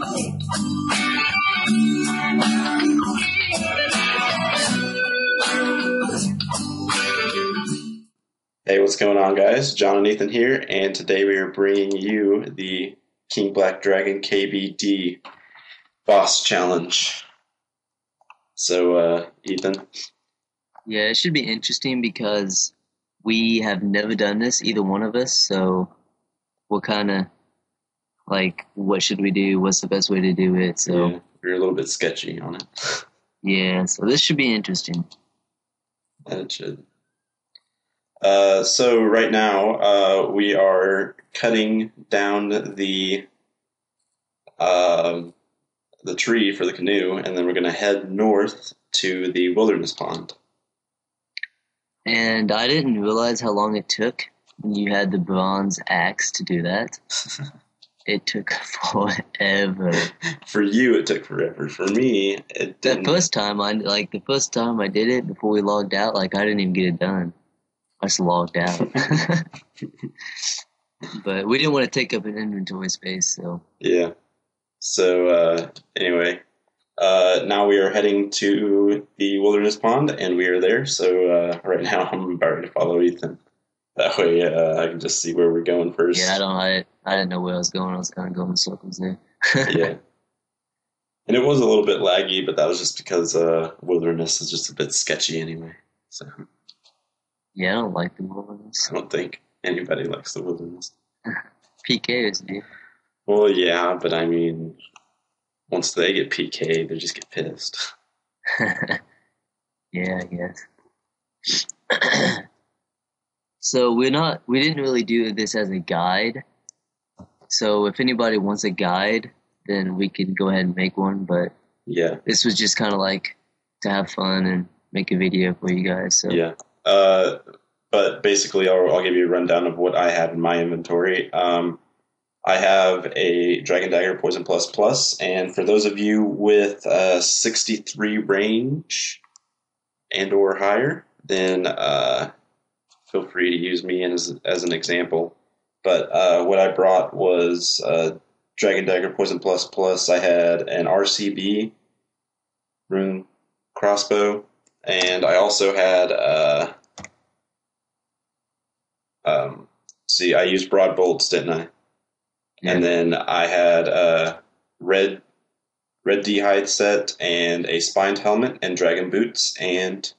Hey, what's going on, guys? John and Ethan here, and today we are bringing you the King Black Dragon KBD boss challenge. So, Ethan? Yeah, it should be interesting because we have never done this, either one of us, so we're kind of like, what should we do? What's the best way to do it? So, Yeah, we're a little bit sketchy on it. yeah, so this should be interesting. And it should. So right now, we are cutting down the tree for the canoe, and then we're going to head north to the wilderness pond. And I didn't realize how long it took when you had the bronze axe to do that. It took forever. For you, it took forever. For me, it didn't. The first time I did it before we logged out, I didn't even get it done. I just logged out. But we didn't want to take up an inventory space, so. Yeah. So, anyway, now we are heading to the wilderness pond, and we are there. So, right now I'm about ready to follow Ethan. That way, I can just see where we're going first. Yeah, I didn't know where I was going. I was kind of going in circles there. Yeah. And it was a little bit laggy, but that was just because wilderness is just a bit sketchy anyway. So. Yeah, I don't like the wilderness. I don't think anybody likes the wilderness. PKs, dude. Well, yeah, but I mean, once they get PK, they just get pissed. Yeah, I guess. So we didn't really do this as a guide. So if anybody wants a guide, then we can go ahead and make one. But yeah, this was just kind of like to have fun and make a video for you guys. So yeah. But basically, I'll give you a rundown of what I have in my inventory. I have a Dragon Dagger Poison Plus, and for those of you with 63 range and or higher, then feel free to use me as an example. But what I brought was Dragon Dagger Poison Plus. I had an RCB rune crossbow, and I also had I used broad bolts, didn't I? Yeah. And then I had a red d'hide set and a spined helmet and dragon boots and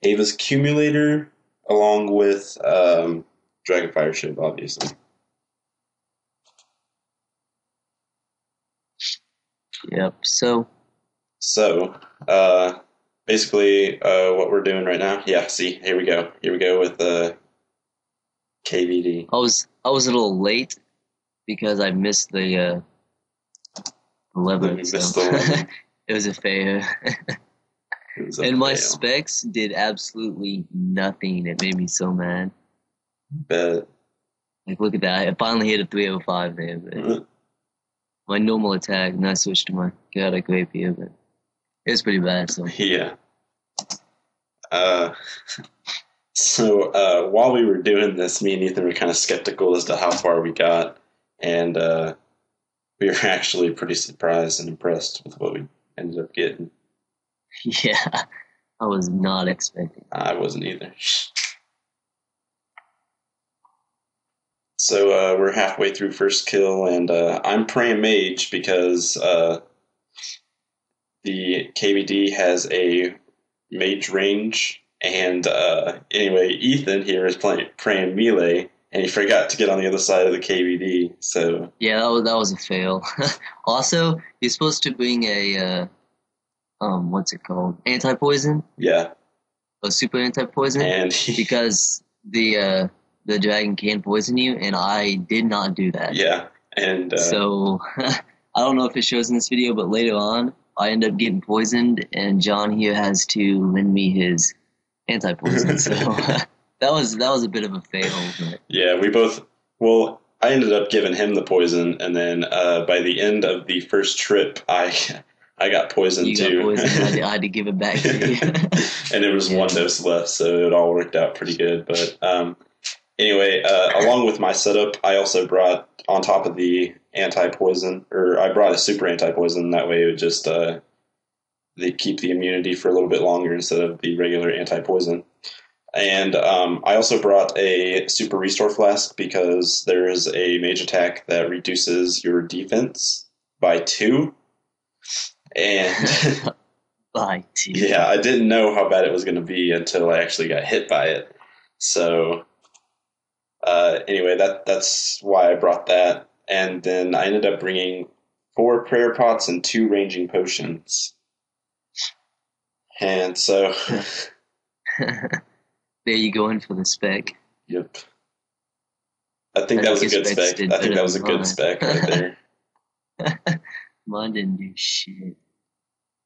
Ava's accumulator along with Dragonfire Shield, obviously. Yep. So basically what we're doing right now. Yeah, see, here we go. Here we go with KVD. I was a little late because I missed the lever. So. It was a fail. And my specs did absolutely nothing. It made me so mad. Bet. Like, look at that. I finally hit a 305 there. But my normal attack, and I switched to my chaotic rapier, but it was pretty bad. So yeah. So while we were doing this, me and Ethan were kind of skeptical as to how far we got, and we were actually pretty surprised and impressed with what we ended up getting. Yeah, I was not expecting. I wasn't either. So we're halfway through first kill, and I'm praying mage because the KVD has a mage range, and anyway, Ethan here is praying melee, and he forgot to get on the other side of the KVD. So yeah, that was a fail. Also, you're supposed to bring a what's it called? Anti-poison? Yeah. A super anti-poison? And because the dragon can poison you, and I did not do that. Yeah. And so I don't know if it shows in this video, but later on I end up getting poisoned, and John here has to lend me his anti-poison. So that was a bit of a fail. But. Yeah, we both. Well, I ended up giving him the poison, and then by the end of the first trip, I got poisoned too. Got poisoned. I had to give it back to you. And there was one dose left, so it all worked out pretty good. But anyway, along with my setup, I also brought, on top of the anti-poison, or I brought a super anti-poison. That way it would just they keep the immunity for a little bit longer instead of the regular anti-poison. And I also brought a super restore flask because there is a mage attack that reduces your defense by 2. And by 2. Yeah, I didn't know how bad it was going to be until I actually got hit by it. So anyway, that's why I brought that. And then I ended up bringing 4 prayer pots and 2 ranging potions. And so there you go in for the spec. Yep. I think that was a good spec. I think that was a good spec right there. Mine didn't do shit.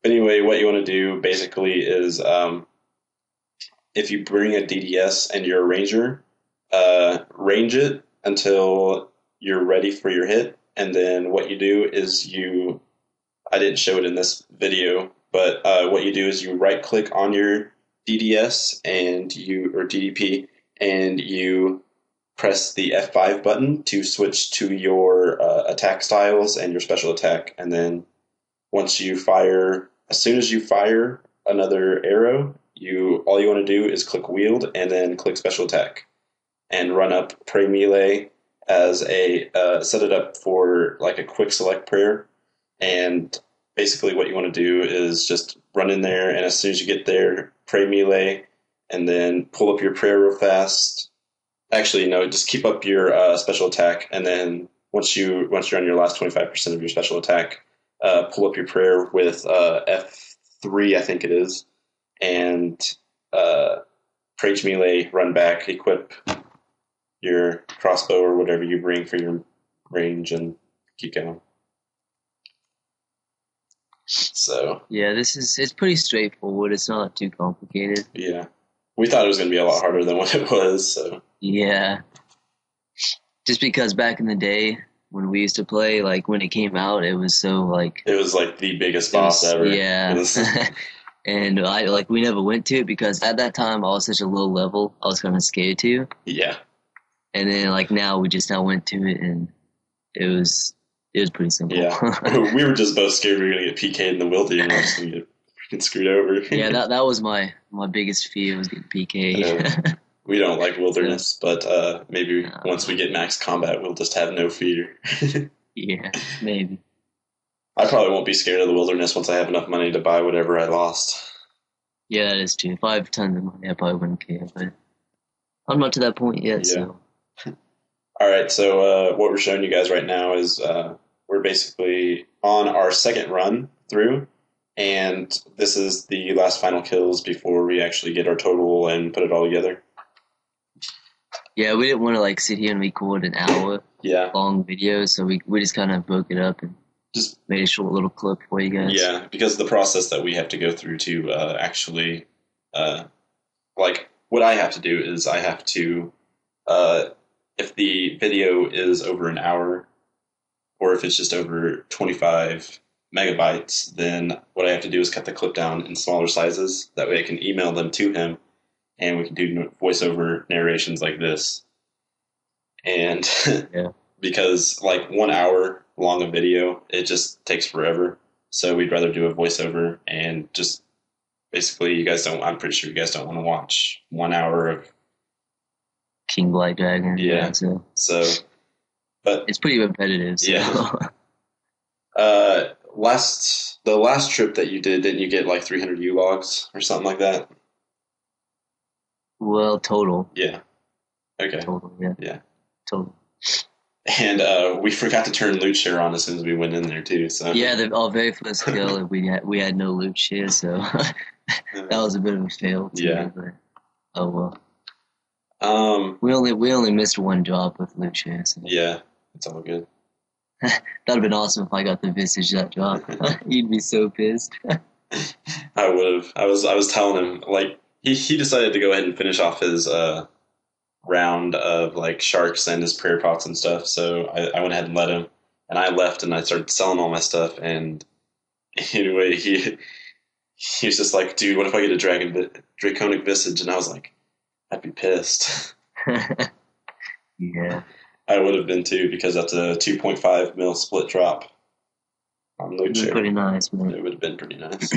Anyway, what you want to do basically is if you bring a DDS and you're a ranger, range it until you're ready for your hit. And then what you do is I didn't show it in this video, but what you do is you right click on your DDS or DDP, and you press the F5 button to switch to your attack styles and your special attack. And then as soon as you fire another arrow, all you want to do is click wield and then click special attack and run up pray melee as set it up for like a quick select prayer. And basically what you want to do is just run in there, and as soon as you get there, pray melee, and then pull up your prayer real fast. Actually, no, just keep up your special attack, and then once you're on your last 25% of your special attack, pull up your prayer with F3, I think it is, and Prage melee, run back, equip your crossbow or whatever you bring for your range, and keep going. So yeah, it's pretty straightforward. It's not too complicated. Yeah, we thought it was going to be a lot harder than what it was. So yeah, just because back in the day when we used to play, like when it came out, it was so like it was like the biggest boss ever. Yeah, and we never went to it because at that time I was such a low level. I was kind of scared to. Yeah, and then like now we just now went to it, and it was pretty simple. Yeah, we were just both scared we were going to get PK'd in the wildy and we're just going to get freaking screwed over. Yeah, that was my biggest fear, was getting PK'd. We don't like wilderness, but maybe once we get max combat, we'll just have no fear. Yeah, maybe. I probably won't be scared of the wilderness once I have enough money to buy whatever I lost. Yeah, that is true. If I have tons of money, I probably wouldn't care, but I'm not to that point yet, so. All right, so what we're showing you guys right now is we're basically on our second run through, and this is the last final kills before we actually get our total and put it all together. Yeah, we didn't want to sit here and record an hour long video, so we just kind of broke it up and just made a short little clip for you guys. Yeah, because the process that we have to go through to actually, what I have to do is I have to, if the video is over an hour, or if it's just over 25 megabytes, then what I have to do is cut the clip down in smaller sizes. That way I can email them to him, and we can do voiceover narrations like this. And because 1 hour long a video, it just takes forever. So we'd rather do a voiceover, and just basically I'm pretty sure you guys don't want to watch 1 hour of King Black Dragon. Yeah. So but it's pretty repetitive. So. Yeah. The last trip that you did, didn't you get 300 U logs or something like that? Well, total. Yeah. Okay. Total. Yeah. Yeah. Total. And we forgot to turn loot share on as soon as we went in there too. So yeah, the very first kill we had no loot share, so that was a bit of a fail. Yeah. But, oh well. We only missed one drop with loot share. So. Yeah, it's all good. That'd have been awesome if I got the Visage that drop. You'd be so pissed. I would have. I was telling him he decided to go ahead and finish off his round of sharks and his prayer pots and stuff. So I went ahead and let him, and I left and I started selling all my stuff. And anyway, he was just like, "Dude, what if I get a Draconic Visage?" And I was like, "I'd be pissed." Yeah. I would have been too, because that's a 2.5 mil split drop on loot share. Pretty nice, man. It would have been pretty nice.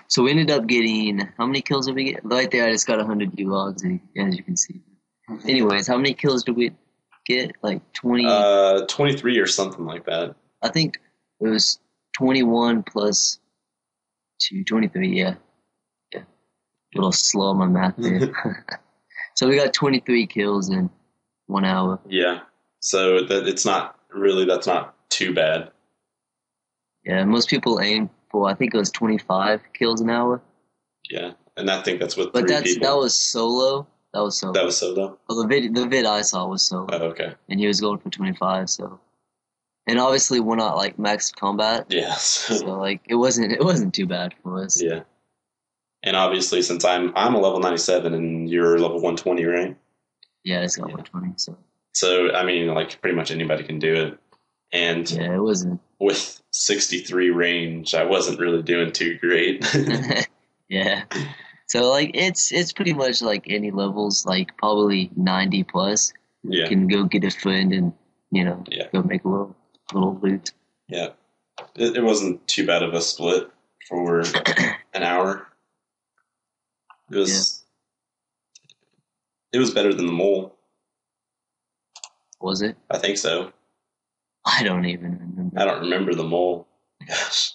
So we ended up getting, how many kills did we get? Right there, I just got 100 U-logs, as you can see. Anyways, how many kills did we get? Like 20? 23 or something like that. I think it was 21 plus 2, 23, yeah. Yeah. A little slow on my math there. So we got 23 kills in 1 hour. Yeah. So that's not too bad. Yeah, most people aim for, I think it was 25 kills an hour. Yeah, and I think that's with but three people. That was solo. That was solo? Well, the vid I saw was solo. Oh, okay. And he was going for 25, so. And obviously we're not like max combat. Yes. So like it wasn't too bad for us. Yeah. And obviously, since I'm a level 97 and you're level 120, right? Yeah, it's got 120. So I mean, like pretty much anybody can do it. And yeah, it wasn't with 63 range. I wasn't really doing too great. Yeah. So like it's pretty much like any levels, like probably 90 plus. Yeah. You can go get a friend and go make a little loot. Yeah. It wasn't too bad of a split for an hour. It was better than the mole. Was it? I think so. I don't even remember. I don't remember the mole. Gosh.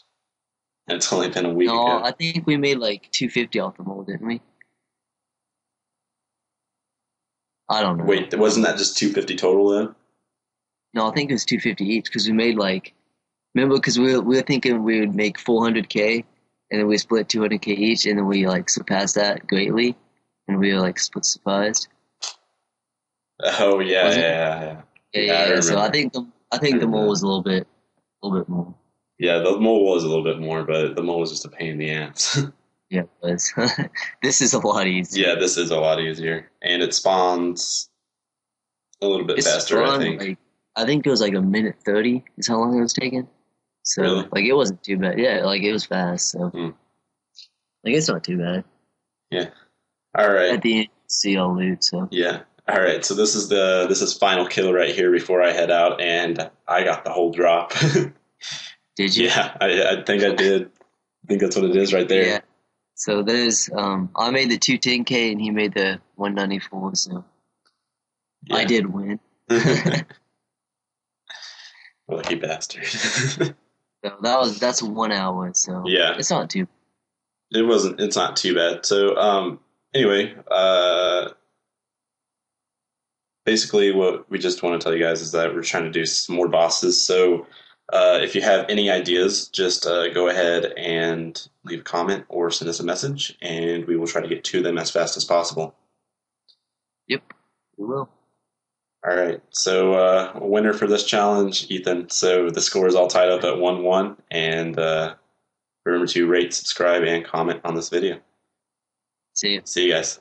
It's only been a week ago. No, I think we made like 250 off the mole, didn't we? I don't know. Wait, wasn't that just 250 total then? No, I think it was 250 each because we made like, remember, because we were thinking we would make 400K and then we split 200K each and then we like surpassed that greatly and we were like split surprised. Oh yeah. Yeah. So I think the mole was a little bit more. Yeah, the mole was a little bit more, but the mole was just a pain in the ass. Yeah, it was. This is a lot easier. Yeah, this is a lot easier, and it spawns a little bit faster. I think. Like, I think it was like a minute 30 is how long it was taking. So really? Like it wasn't too bad. Yeah, like it was fast. So like it's not too bad. Yeah. All right. At the end, see all loot. So yeah. All right. So this is final kill right here before I head out, and I got the whole drop. Did you? Yeah, I think I did. I think that's what it is right there. Yeah. So there's I made the 210K and he made the 194. So yeah. I did win. Lucky bastard. So that's 1 hour. So yeah, it's not too. It's not too bad. So anyway, basically what we just want to tell you guys is that we're trying to do some more bosses. So if you have any ideas, just go ahead and leave a comment or send us a message, and we will try to get to them as fast as possible. Yep, we will. All right, so winner for this challenge, Ethan. So the score is all tied up at 1-1, and remember to rate, subscribe, and comment on this video. See you. See you guys.